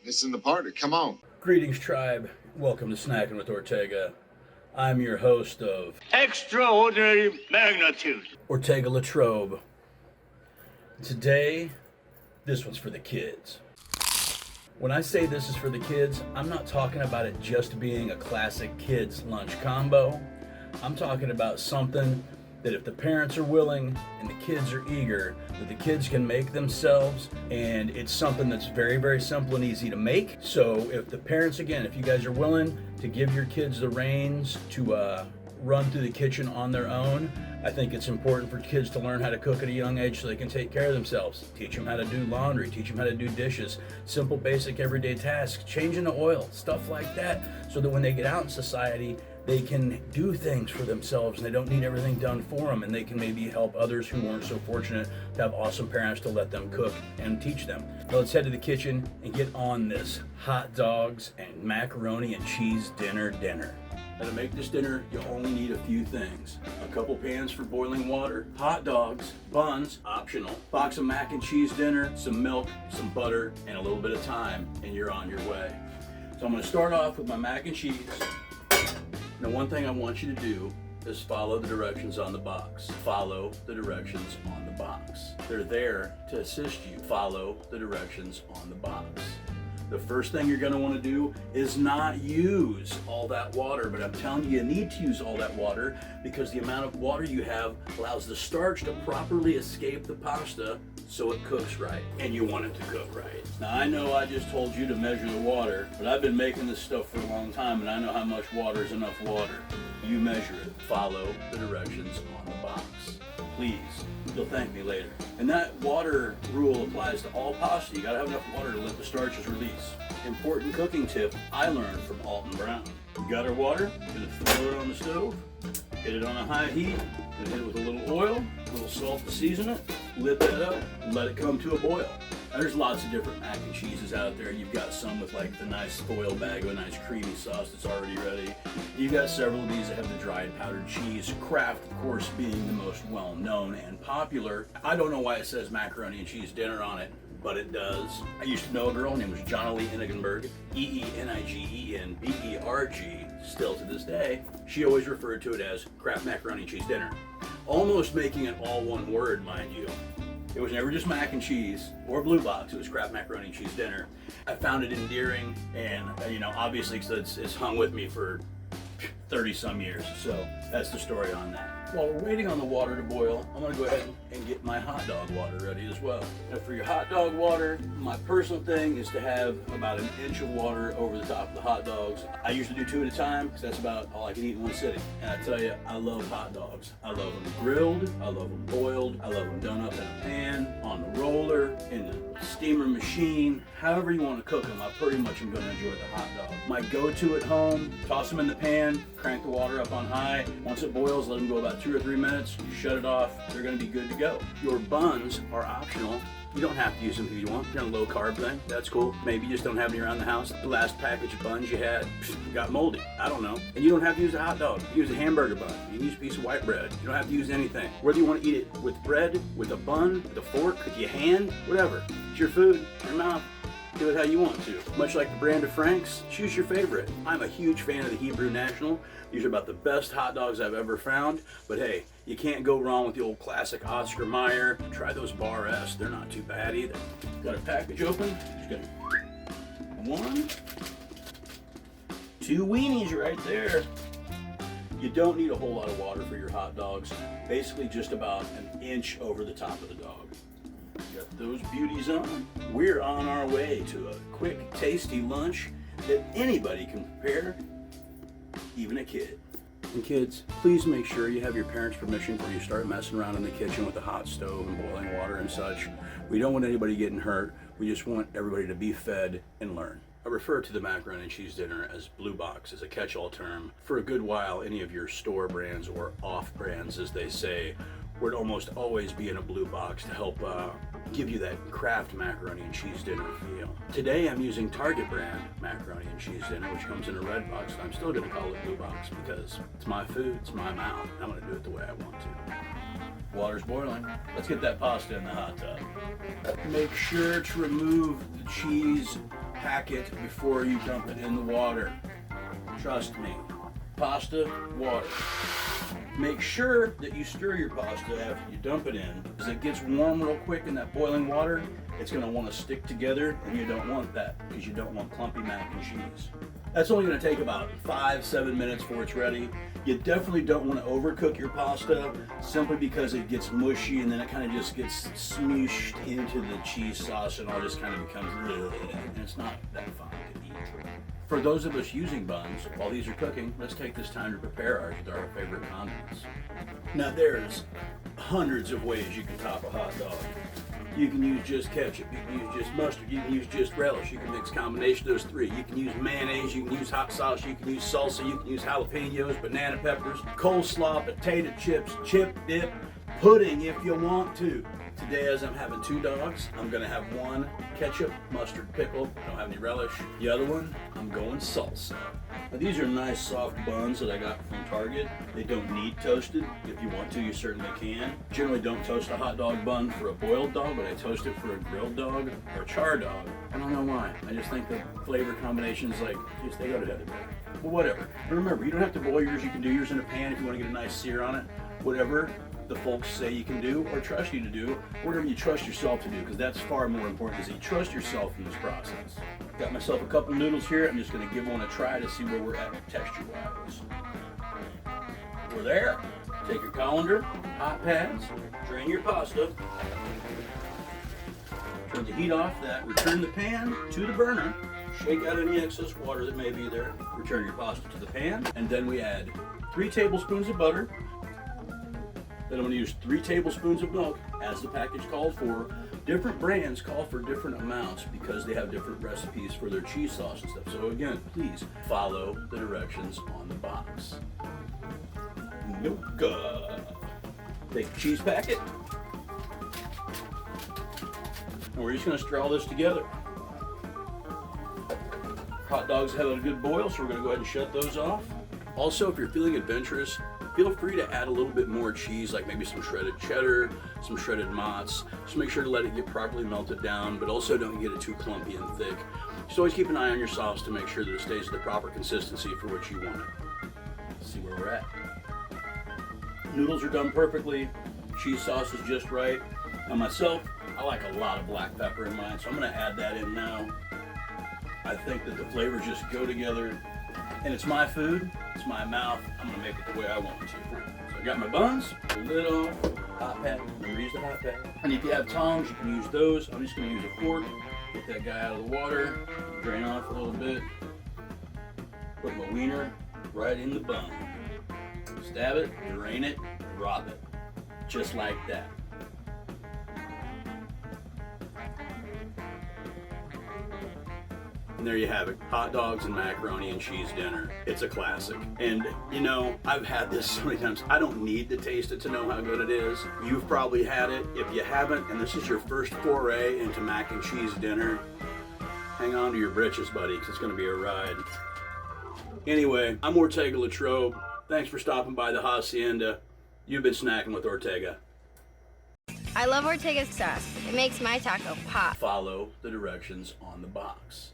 This is the party. Come on. Greetings, tribe. Welcome to Snackin with Ortega. I'm your host of Extraordinary Magnitude, Ortega LaTrobe. Today, this one's for the kids. When I say this is for the kids, I'm not talking about it just being a classic kids lunch combo. I'm talking about something that if the parents are willing and the kids are eager, that the kids can make themselves, and it's something that's very, very simple and easy to make. So if the parents, again, if you guys are willing to give your kids the reins to run through the kitchen on their own, I think it's important for kids to learn how to cook at a young age so they can take care of themselves. Teach them how to do laundry, teach them how to do dishes, simple, basic, everyday tasks, changing the oil, stuff like that, so that when they get out in society, they can do things for themselves and they don't need everything done for them, and they can maybe help others who weren't so fortunate to have awesome parents to let them cook and teach them. Now let's head to the kitchen and get on this hot dogs and macaroni and cheese dinner. Now to make this dinner, you only need a few things. A couple pans for boiling water, hot dogs, buns, optional, box of mac and cheese dinner, some milk, some butter, and a little bit of thyme, and you're on your way. So I'm gonna start off with my mac and cheese. Now, one thing I want you to do is follow the directions on the box. Follow the directions on the box. They're there to assist you. Follow the directions on the box. The first thing you're going to want to do is not use all that water, but I'm telling you, you need to use all that water because the amount of water you have allows the starch to properly escape the pasta so it cooks right, and you want it to cook right. Now, I know I just told you to measure the water, but I've been making this stuff for a long time, and I know how much water is enough water. You measure it. Follow the directions on the box. Please, you'll thank me later. And that water rule applies to all pasta. You gotta have enough water to let the starches release. Important cooking tip I learned from Alton Brown. You got our water, gonna throw it on the stove, hit it on a high heat, gonna hit it with a little oil, a little salt to season it, lid that up, and let it come to a boil. Now, there's lots of different mac and cheeses out there. You've got some with like the nice foil bag of a nice creamy sauce that's already ready. You've got several of these that have the dried powdered cheese. Kraft, of course, being the most well-known and popular. I don't know why it says macaroni and cheese dinner on it, but it does. I used to know a girl named Jonalie Enigenberg, Enigenberg, still to this day. She always referred to it as Kraft macaroni and cheese dinner. Almost making it all one word, mind you. It was never just mac and cheese or blue box. It was Kraft macaroni and cheese dinner. I found it endearing, and obviously it's hung with me for 30 some years. So that's the story on that. While we're waiting on the water to boil, I'm gonna go ahead and get my hot dog water ready as well. Now for your hot dog water, my personal thing is to have about an inch of water over the top of the hot dogs. I usually do 2 at a time because that's about all I can eat in one sitting. And I tell you, I love hot dogs. I love them grilled, I love them boiled, I love them done up in a pan, on the roller, in the steamer machine, however you want to cook them. I pretty much am gonna enjoy the hot dog. My go-to at home, toss them in the pan, crank the water up on high. Once it boils, let them go about 2 or 3 minutes, you shut it off, they're gonna be good to go. Your buns are optional. You don't have to use them if you want. You're on a low carb thing, that's cool. Maybe you just don't have any around the house. The last package of buns you had got moldy, I don't know. And you don't have to use a hot dog. You use a hamburger bun. You can use a piece of white bread. You don't have to use anything. Whether you want to eat it with bread, with a bun, with a fork, with your hand, whatever. It's your food, your mouth. Do it how you want to. Much like the brand of Frank's, choose your favorite. I'm a huge fan of the Hebrew National. These are about the best hot dogs I've ever found. But hey, you can't go wrong with the old classic Oscar Mayer. Try those Bar S. They're not too bad either. Got a package open. Just gonna 1, 2 weenies right there. You don't need a whole lot of water for your hot dogs. Basically just about an inch over the top of the dog. Got those beauties on. We're on our way to a quick, tasty lunch that anybody can prepare, even a kid. And kids, please make sure you have your parents' permission before you start messing around in the kitchen with the hot stove and boiling water and such. We don't want anybody getting hurt. We just want everybody to be fed and learn. I refer to the macaroni and cheese dinner as blue box as a catch-all term. For a good while, any of your store brands or off brands, as they say, would almost always be in a blue box to help give you that Kraft macaroni and cheese dinner feel. Today I'm using Target brand macaroni and cheese dinner, which comes in a red box, and I'm still gonna call it blue box because it's my food, it's my mouth, and I'm gonna do it the way I want to. Water's boiling. Let's get that pasta in the hot tub. Make sure to remove the cheese packet before you dump it in the water. Trust me. Pasta, water. Make sure that you stir your pasta after you dump it in. As it gets warm real quick in that boiling water, it's going to want to stick together, and you don't want that because you don't want clumpy mac and cheese. That's only going to take about 5-7 minutes before it's ready. You definitely don't want to overcook your pasta simply because it gets mushy and then it kind of just gets smooshed into the cheese sauce and all just kind of becomes, and it's not that fun to eat. For those of us using buns, while these are cooking, let's take this time to prepare ours with our favorite condiments. Now there's hundreds of ways you can top a hot dog. You can use just ketchup, you can use just mustard, you can use just relish, you can mix a combination of those three. You can use mayonnaise, you can use hot sauce, you can use salsa, you can use jalapenos, banana peppers, coleslaw, potato chips, chip dip, pudding if you want to. Today, as I'm having 2 dogs, I'm gonna have one ketchup, mustard, pickle. I don't have any relish. The other one, I'm going salsa. Now, these are nice soft buns that I got from Target. They don't need toasted. If you want to, you certainly can. Generally don't toast a hot dog bun for a boiled dog, but I toast it for a grilled dog or a char dog. I don't know why. I just think the flavor combinations, like, just they go together better. But whatever. And remember, you don't have to boil yours. You can do yours in a pan if you want to get a nice sear on it. Whatever the folks say you can do or trust you to do, whatever you trust yourself to do, because that's far more important, is you trust yourself in this process. Got myself a couple noodles here. I'm just going to give one a try to see where we're at texture-wise. We're there. Take your colander, hot pads, drain your pasta, turn the heat off that, return the pan to the burner, shake out any excess water that may be there, return your pasta to the pan, and then we add 3 tablespoons of butter. Then I'm going to use 3 tablespoons of milk, as the package called for. Different brands call for different amounts because they have different recipes for their cheese sauce and stuff. So again, please follow the directions on the box. Milk. Take the cheese packet. And we're just going to stir all this together. Hot dogs have a good boil, so we're going to go ahead and shut those off. Also, if you're feeling adventurous, feel free to add a little bit more cheese, like maybe some shredded cheddar, some shredded mozz. Just make sure to let it get properly melted down, but also don't get it too clumpy and thick. Just always keep an eye on your sauce to make sure that it stays the proper consistency for what you want. Let's see where we're at. Noodles are done perfectly. Cheese sauce is just right. Now myself, I like a lot of black pepper in mine, so I'm going to add that in now. I think that the flavors just go together. And it's my food, it's my mouth, I'm gonna make it the way I want it to. So I got my buns, lid off, hot pad, remember to use the hot pad. And if you have tongs, you can use those. I'm just gonna use a fork, get that guy out of the water, drain off a little bit, put my wiener right in the bun. Stab it, drain it, drop it. Just like that. And there you have it, hot dogs and macaroni and cheese dinner. It's a classic. And you know, I've had this so many times, I don't need to taste it to know how good it is. You've probably had it. If you haven't, and this is your first foray into mac and cheese dinner, hang on to your britches, buddy, because it's gonna be a ride. Anyway, I'm Ortega LaTrobe. Thanks for stopping by the Hacienda. You've been snacking with Ortega. I love Ortega's sauce. It makes my taco pop. Follow the directions on the box.